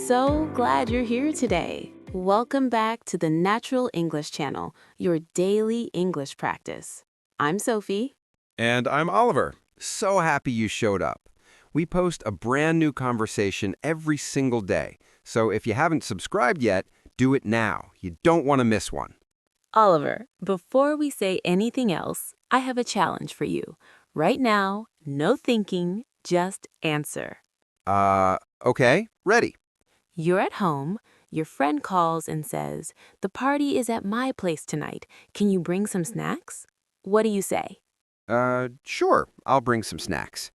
so glad you're here today. Welcome back to the Natural English Channel, your daily English practice. I'm Sophie. And I'm Oliver. So happy you showed up. We post a brand new conversation every single day. So if you haven't subscribed yet, do it now. You don't want to miss one. Oliver, before we say anything else, I have a challenge for you. Right now, no thinking, just answer. Okay, ready. You're at home, your friend calls and says, "The party is at my place tonight. Can you bring some snacks?" What do you say? Sure, I'll bring some snacks.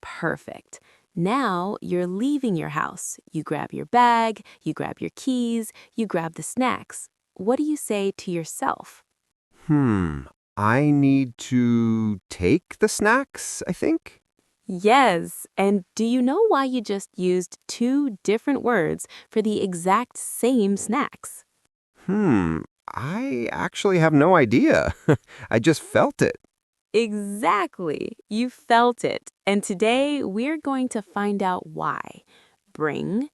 Perfect. Now you're leaving your house. You grab your bag, you grab your keys, you grab the snacks. What do you say to yourself? I need to take the snacks, I think. Yes, and do you know why you just used two different words for the exact same snacks? I actually have no idea. I just felt it. Exactly. You felt it. And today we're going to find out why. Bring,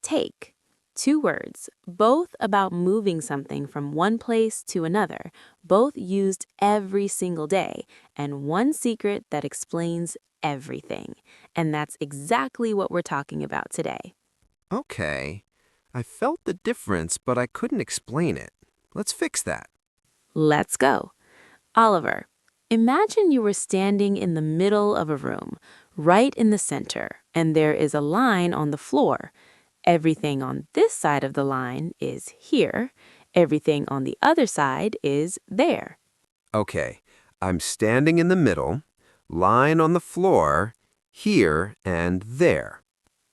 take. Two words, both about moving something from one place to another, both used every single day, and one secret that explains everything. And that's exactly what we're talking about today. Okay. I felt the difference, but I couldn't explain it. Let's fix that. Let's go. Oliver, imagine you were standing in the middle of a room, right in the center, and there is a line on the floor. Everything on this side of the line is here. Everything on the other side is there. Okay, I'm standing in the middle, line on the floor, here and there.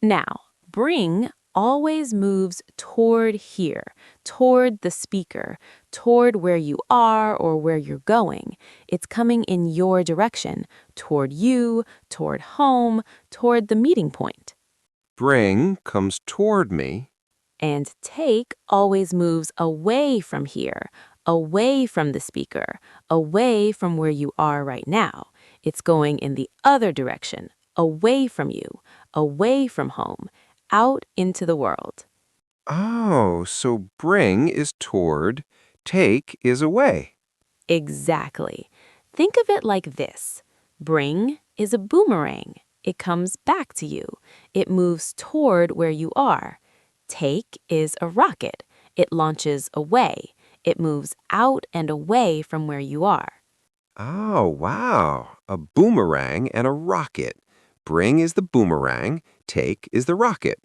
Now, bring always moves toward here, toward the speaker, toward where you are or where you're going. It's coming in your direction, toward you, toward home, toward the meeting point. Bring comes toward me. And take always moves away from here, away from the speaker, away from where you are right now. It's going in the other direction, away from you, away from home, out into the world. Oh, so bring is toward, take is away. Exactly. Think of it like this. Bring is a boomerang. It comes back to you. It moves toward where you are. Take is a rocket. It launches away. It moves out and away from where you are. Oh, wow. A boomerang and a rocket. Bring is the boomerang, take is the rocket.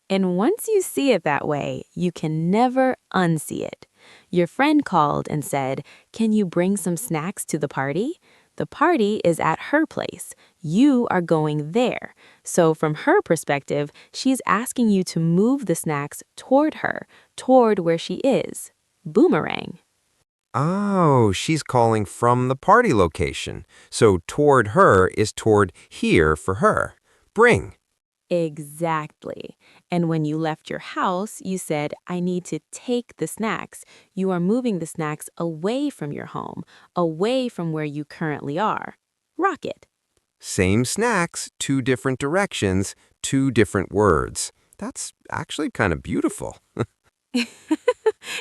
And once you see it that way, you can never unsee it. Your friend called and said, "Can you bring some snacks to the party?" The party is at her place. You are going there. So from her perspective, she's asking you to move the snacks toward her, toward where she is. Boomerang. Oh, she's calling from the party location. So toward her is toward here for her. Bring. Exactly. And when you left your house, you said, "I need to take the snacks." You are moving the snacks away from your home, away from where you currently are. Rocket. Same snacks, two different directions, two different words. That's actually kind of beautiful.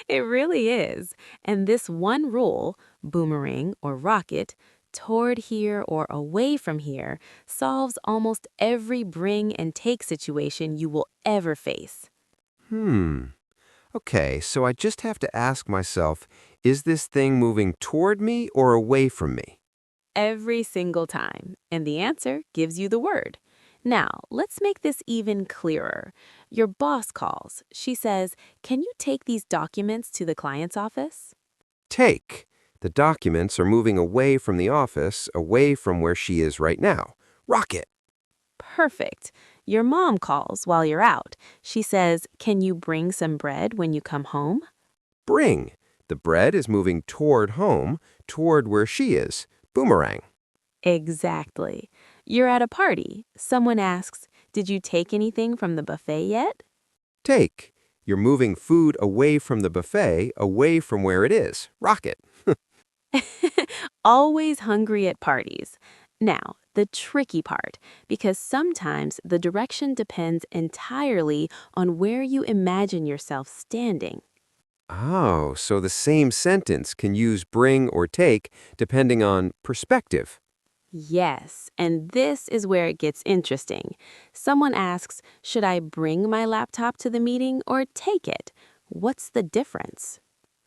It really is. And this one rule, boomerang or rocket, toward here or away from here, solves almost every bring and take situation you will ever face. Okay, so I just have to ask myself, is this thing moving toward me or away from me? Every single time. And the answer gives you the word. Now, let's make this even clearer. Your boss calls. She says, "Can you take these documents to the client's office?" Take. The documents are moving away from the office, away from where she is right now. Rocket. Perfect. Your mom calls while you're out. She says, "Can you bring some bread when you come home?" Bring. The bread is moving toward home, toward where she is. Boomerang. Exactly. You're at a party. Someone asks, "Did you take anything from the buffet yet?" Take. You're moving food away from the buffet, away from where it is. Rocket. Always hungry at parties. Now, the tricky part, because sometimes the direction depends entirely on where you imagine yourself standing. Oh, so the same sentence can use bring or take depending on perspective. Yes, and this is where it gets interesting. Someone asks, should I bring my laptop to the meeting or take it? What's the difference?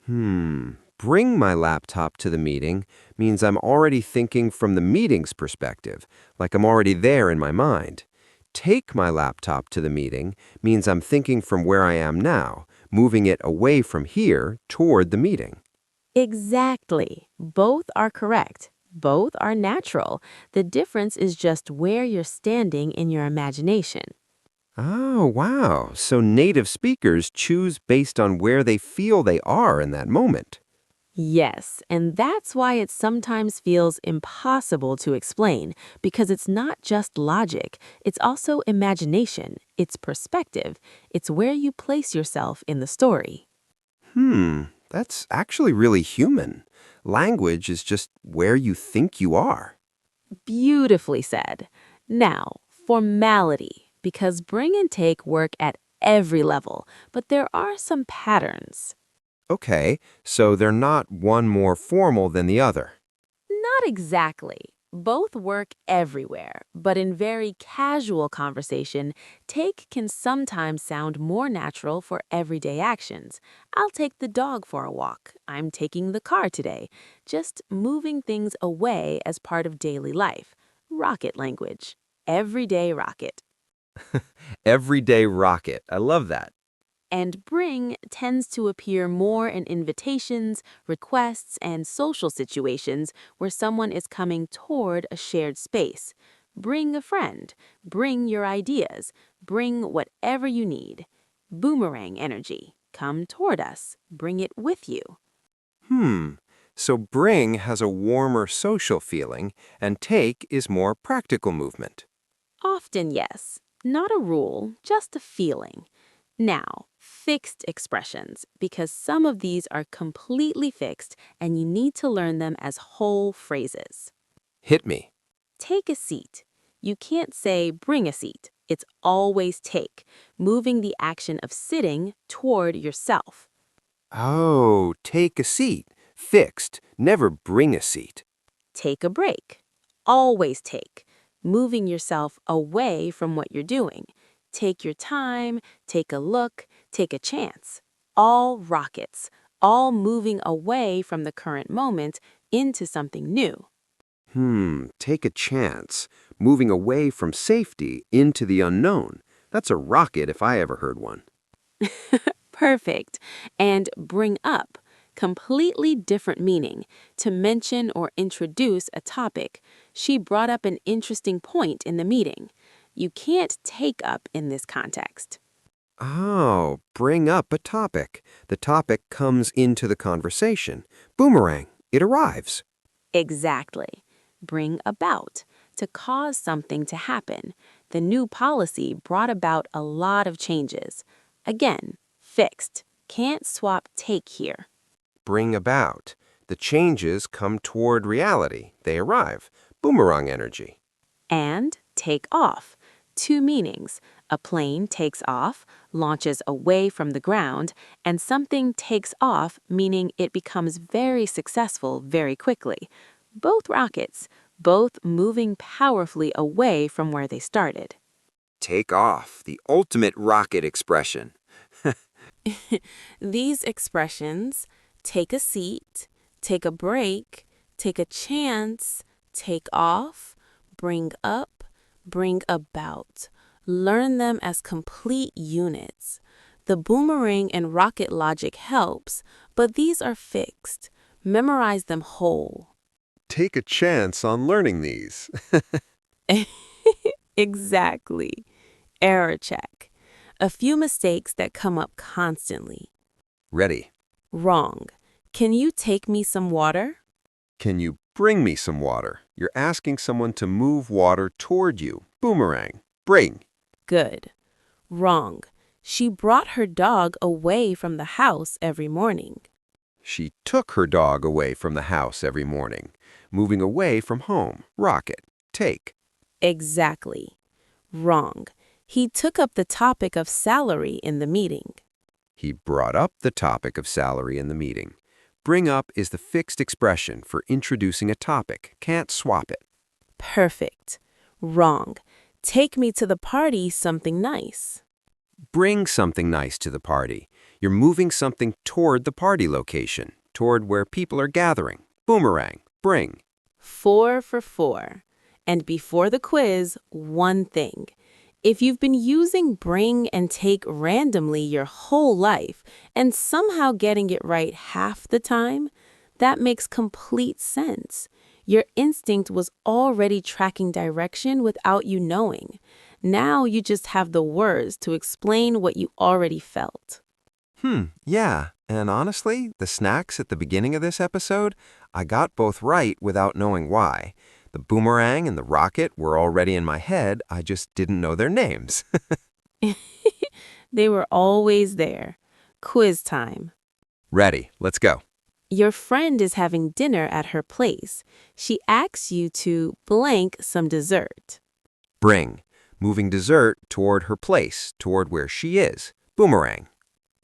Bring my laptop to the meeting means I'm already thinking from the meeting's perspective, like I'm already there in my mind. Take my laptop to the meeting means I'm thinking from where I am now, moving it away from here toward the meeting. Exactly. Both are correct. Both are natural. The difference is just where you're standing in your imagination. Oh, wow. So native speakers choose based on where they feel they are in that moment. Yes, and that's why it sometimes feels impossible to explain, because it's not just logic, it's also imagination, it's perspective, it's where you place yourself in the story. That's actually really human. Language is just where you think you are. Beautifully said. Now, formality, because bring and take work at every level, but there are some patterns. Okay, so they're not one more formal than the other. Not exactly. Both work everywhere, but in very casual conversation, take can sometimes sound more natural for everyday actions. I'll take the dog for a walk. I'm taking the car today. Just moving things away as part of daily life. Rocket language. Everyday rocket. Everyday rocket. I love that. And bring tends to appear more in invitations, requests, and social situations where someone is coming toward a shared space. Bring a friend, bring your ideas, bring whatever you need. Boomerang energy. Come toward us, bring it with you. Hmm. So bring has a warmer social feeling, and take is more practical movement. Often, yes. Not a rule, just a feeling. Now, fixed expressions, because some of these are completely fixed and you need to learn them as whole phrases. Hit me. Take a seat. You can't say bring a seat. It's always take, moving the action of sitting toward yourself. Oh, take a seat. Fixed. Never bring a seat. Take a break. Always take, moving yourself away from what you're doing. Take your time, take a look, take a chance. All rockets, all moving away from the current moment into something new. Take a chance. Moving away from safety into the unknown. That's a rocket if I ever heard one. Perfect. And bring up, completely different meaning, to mention or introduce a topic. She brought up an interesting point in the meeting. You can't take up in this context. Oh, bring up a topic. The topic comes into the conversation. Boomerang. It arrives. Exactly. Bring about, to cause something to happen. The new policy brought about a lot of changes. Again, fixed. Can't swap take here. Bring about. The changes come toward reality. They arrive. Boomerang energy. And take off. Two meanings. A plane takes off, launches away from the ground, and something takes off, meaning it becomes very successful very quickly. Both rockets, both moving powerfully away from where they started. Take off. The ultimate rocket expression. These expressions, take a seat, take a break, take a chance, take off, bring up, bring about. Learn them as complete units. The boomerang and rocket logic helps, but these are fixed. Memorize them whole. Take a chance on learning these. Exactly. Error check. A few mistakes that come up constantly. Ready. Wrong. Can you take me some water? Can you bring me some water? You're asking someone to move water toward you. Boomerang. Bring. Good. Wrong. She brought her dog away from the house every morning. She took her dog away from the house every morning. Moving away from home. Rocket. Take. Exactly. Wrong. He took up the topic of salary in the meeting. He brought up the topic of salary in the meeting. Bring up is the fixed expression for introducing a topic. Can't swap it. Perfect. Wrong. Take me to the party something nice. Bring something nice to the party. You're moving something toward the party location, toward where people are gathering. Boomerang. Bring. 4 for 4. And before the quiz, one thing. If you've been using bring and take randomly your whole life and somehow getting it right half the time, that makes complete sense. Your instinct was already tracking direction without you knowing. Now you just have the words to explain what you already felt. Yeah. And honestly, the snacks at the beginning of this episode, I got both right without knowing why. The boomerang and the rocket were already in my head, I just didn't know their names. They were always there. Quiz time. Ready, let's go. Your friend is having dinner at her place. She asks you to blank some dessert. Bring. Moving dessert toward her place, toward where she is. Boomerang.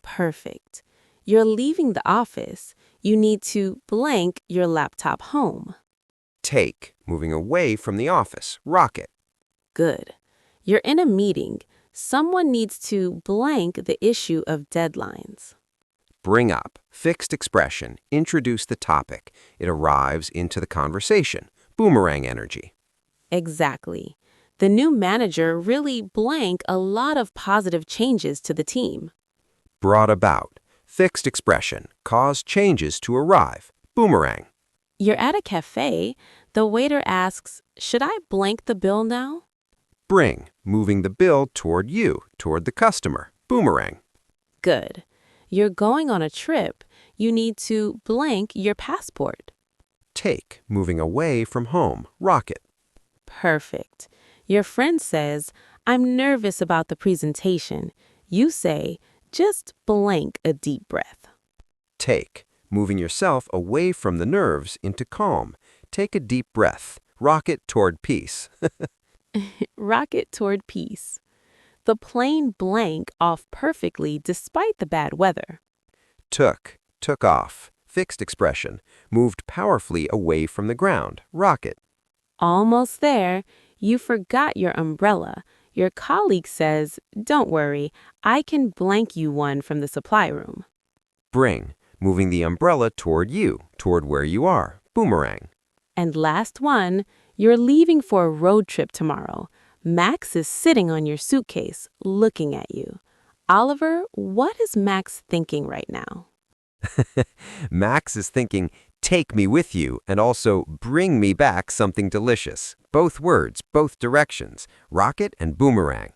Perfect. You're leaving the office. You need to blank your laptop home. Take. Moving away from the office. Rocket. Good. You're in a meeting. Someone needs to blank the issue of deadlines. Bring up. Fixed expression. Introduce the topic. It arrives into the conversation. Boomerang energy. Exactly. The new manager really blank a lot of positive changes to the team. Brought about. Fixed expression. Cause changes to arrive. Boomerang. You're at a cafe. The waiter asks, "Should I blank the bill now?" Bring. Moving the bill toward you, toward the customer. Boomerang. Good. You're going on a trip. You need to blank your passport. Take. Moving away from home. Rocket. Perfect. Your friend says, "I'm nervous about the presentation." You say, "Just blank a deep breath." Take. Moving yourself away from the nerves into calm. Take a deep breath. Rocket toward peace. Rocket toward peace. The plane blank off perfectly despite the bad weather. Took. Took off. Fixed expression. Moved powerfully away from the ground. Rocket. Almost there. You forgot your umbrella. Your colleague says, "Don't worry, I can blank you one from the supply room." Bring. Moving the umbrella toward you, toward where you are. Boomerang. And last one, you're leaving for a road trip tomorrow. Max is sitting on your suitcase, looking at you. Oliver, what is Max thinking right now? Max is thinking, take me with you, and also bring me back something delicious. Both words, both directions. Rocket and boomerang.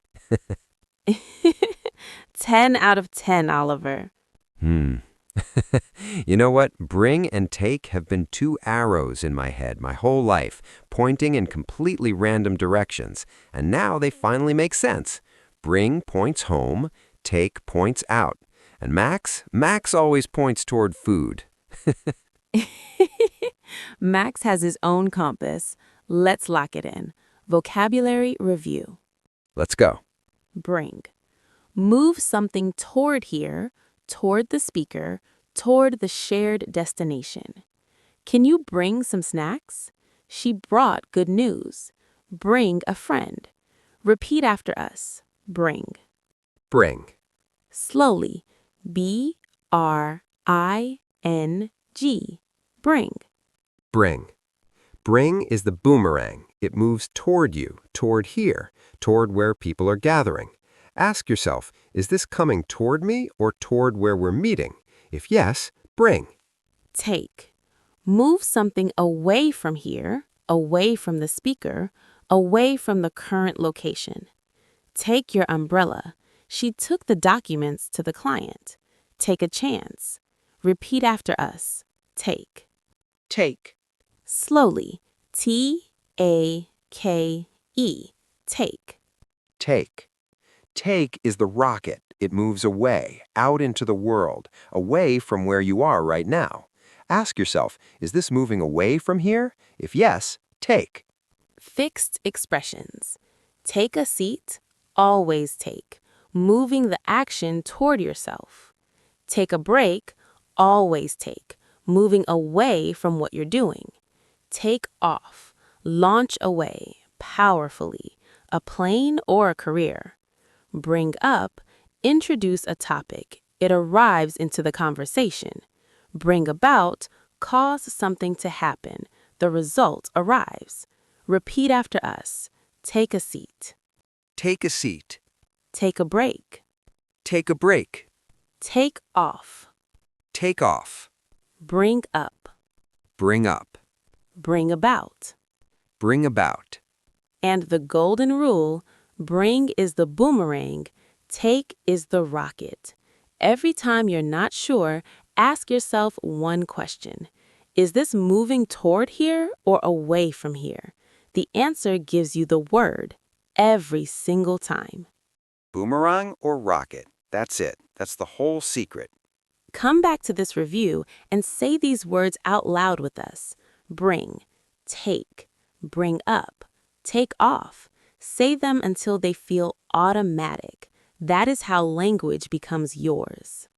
10 out of 10, Oliver. You know what? Bring and take have been two arrows in my head my whole life, pointing in completely random directions. And now they finally make sense. Bring points home, take points out. And Max always points toward food. Max has his own compass. Let's lock it in. Vocabulary review. Let's go. Bring. Move something toward here, toward the speaker, toward the shared destination. Can you bring some snacks? She brought good news. Bring a friend. Repeat after us. Bring. Bring. Slowly. B-R-I-N-G. Bring. Bring. Bring is the boomerang. It moves toward you, toward here, toward where people are gathering. Ask yourself, is this coming toward me or toward where we're meeting? If yes, bring. Take. Move something away from here, away from the speaker, away from the current location. Take your umbrella. She took the documents to the client. Take a chance. Repeat after us. Take. Take. Slowly. T-A-K-E. Take. Take. Take is the rocket. It moves away, out into the world, away from where you are right now. Ask yourself, is this moving away from here? If yes, take. Fixed expressions. Take a seat, always take, moving the action toward yourself. Take a break, always take, moving away from what you're doing. Take off, launch away, powerfully, a plane or a career. Bring up, introduce a topic, it arrives into the conversation. Bring about, cause something to happen, the result arrives. Repeat after us. Take a seat. Take a seat. Take a break. Take a break. Take off. Take off. Bring up. Bring up. Bring about. Bring about. And the golden rule, bring is the boomerang, take is the rocket. Every time you're not sure, ask yourself one question. Is this moving toward here or away from here? The answer gives you the word every single time. Boomerang or rocket? That's it. That's the whole secret. Come back to this review and say these words out loud with us. Bring, take, bring up, take off. Say them until they feel automatic. That is how language becomes yours.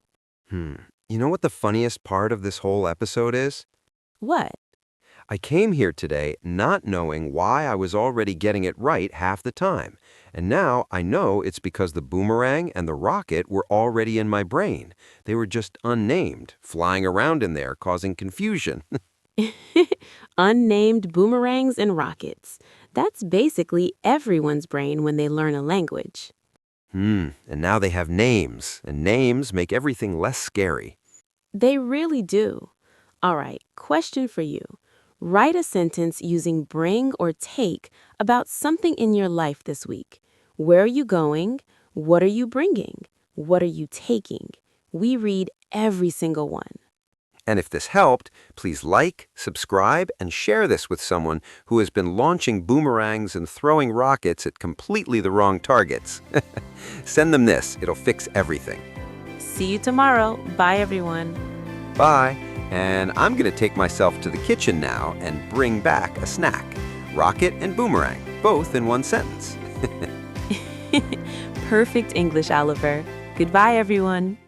You know what the funniest part of this whole episode is? What? I came here today not knowing why I was already getting it right half the time. And now I know it's because the boomerang and the rocket were already in my brain. They were just unnamed, flying around in there, causing confusion. Unnamed boomerangs and rockets. That's basically everyone's brain when they learn a language. And now they have names, and names make everything less scary. They really do. All right, question for you. Write a sentence using bring or take about something in your life this week. Where are you going? What are you bringing? What are you taking? We read every single one. And if this helped, please like, subscribe, and share this with someone who has been launching boomerangs and throwing rockets at completely the wrong targets. Send them this. It'll fix everything. See you tomorrow. Bye, everyone. Bye. And I'm going to take myself to the kitchen now and bring back a snack. Rocket and boomerang, both in one sentence. Perfect English, Oliver. Goodbye, everyone.